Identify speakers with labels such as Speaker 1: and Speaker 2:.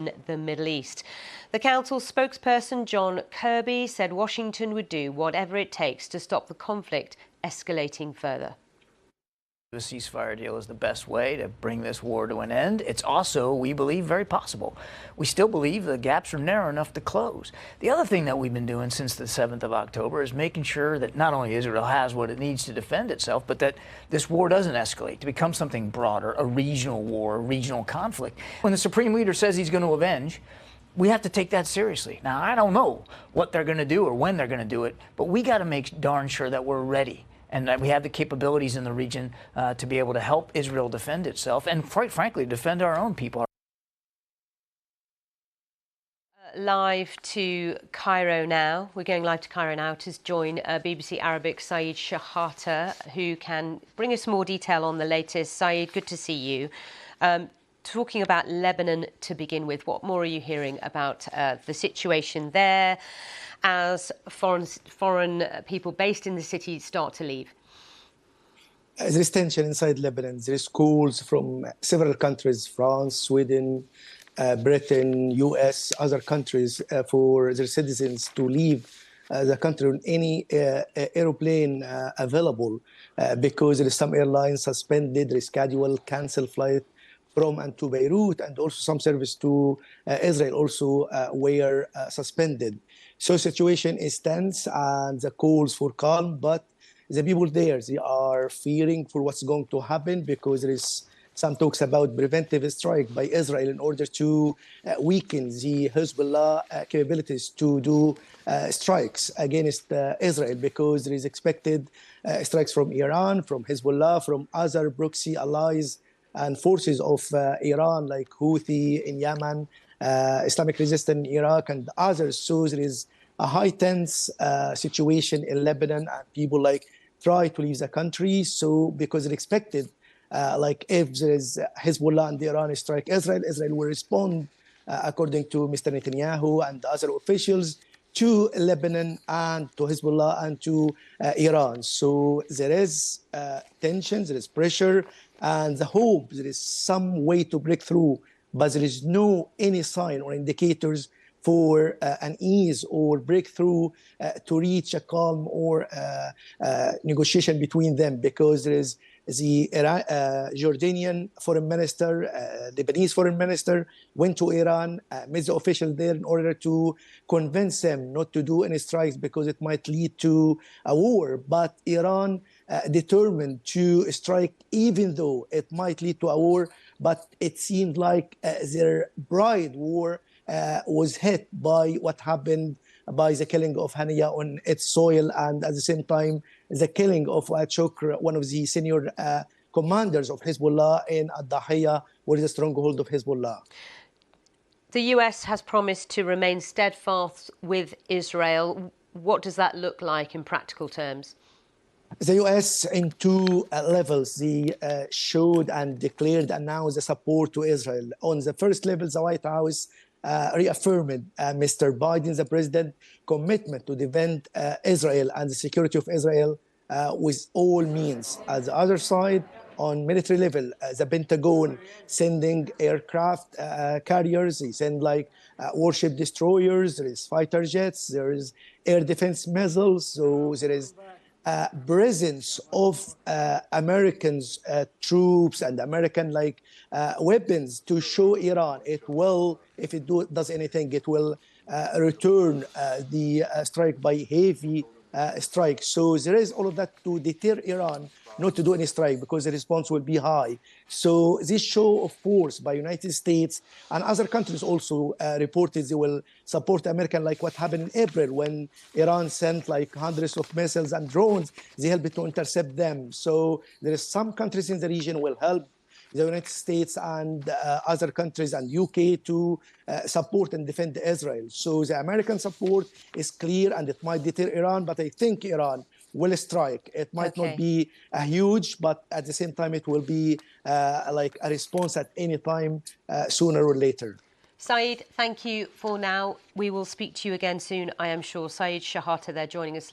Speaker 1: in the Middle East. The Council spokesperson John Kirby said Washington would do whatever it takes to stop the conflict escalating further.
Speaker 2: The ceasefire deal is the best way to bring this war to an end. It's also, we believe, very possible. We still believe the gaps are narrow enough to close. The other thing that we've been doing since the 7th of October is making sure that not only Israel has what it needs to defend itself, but that this war doesn't escalate to become something broader, a regional war, a regional conflict. When the Supreme Leader says he's going to avenge, we have to take that seriously. Now, I don't know what they're going to do or when they're going to do it, but we got to make darn sure that we're ready and that we have the capabilities in the region to be able to help Israel defend itself and, quite frankly, defend our own people.
Speaker 1: Live to Cairo now. We're going live to Cairo now to join BBC Arabic Saeed Shehata, who can bring us more detail on the latest. Saeed, good to see you. Talking about Lebanon to begin with, what more are you hearing about the situation there as foreign people based in the city start to leave?
Speaker 3: There is tension inside Lebanon. There is calls from several countries, France, Sweden, Britain, US, other countries, for their citizens to leave the country on any aeroplane available because there is some airlines suspended, rescheduled, canceled flight from and to Beirut, and also some service to Israel also were suspended. So situation is tense and the calls for calm, but the people there, they are fearing for what's going to happen because there is some talks about preventive strike by Israel in order to weaken the Hezbollah capabilities to do strikes against Israel, because there is expected strikes from Iran, from Hezbollah, from other proxy allies and forces of Iran, like Houthi in Yemen, Islamic Resistance in Iraq, and others. So there is a high tense situation in Lebanon, and people try to leave the country. So because it's expected, if there is Hezbollah and Iran strike Israel, Israel will respond, according to Mr. Netanyahu and other officials, to Lebanon and to Hezbollah and to Iran. So there is tension, there is pressure, and the hope there is some way to break through, but there is no any sign or indicators for an ease or breakthrough to reach a calm or negotiation between them, because there is the Jordanian foreign minister, Lebanese foreign minister went to Iran, met the officials there in order to convince them not to do any strikes because it might lead to a war. But Iran determined to strike even though it might lead to a war, but it seemed like their pride war was hit by what happened by the killing of Haniya on its soil, and at the same time the killing of Chokr, one of the senior commanders of Hezbollah in Ad-Dahiya, where is a stronghold of Hezbollah.
Speaker 1: The US has promised to remain steadfast with Israel. What does that look like in practical terms?
Speaker 3: The US in two levels, they showed and declared, announced the support to Israel. On the first level, the White House reaffirmed Mr. Biden, the president, commitment to defend Israel and the security of Israel with all means. At the other side, on military level, the Pentagon sending aircraft carriers, they send warship destroyers, there is fighter jets, there is air defense missiles, so there is presence of Americans troops and American weapons to show Iran it will, if it does anything, it will return the strike by heavy strike. So there is all of that to deter Iran not to do any strike, because the response will be high. So this show of force by United States and other countries also reported they will support America, like what happened in April when Iran sent hundreds of missiles and drones. They helped to intercept them. So there is some countries in the region will help the United States and other countries and UK to support and defend Israel. So the American support is clear, and it might deter Iran, but I think Iran will strike. It might not be a huge, but at the same time, it will be a response at any time, sooner or later.
Speaker 1: Saeed, thank you for now. We will speak to you again soon, I am sure. Saeed Shehata there joining us.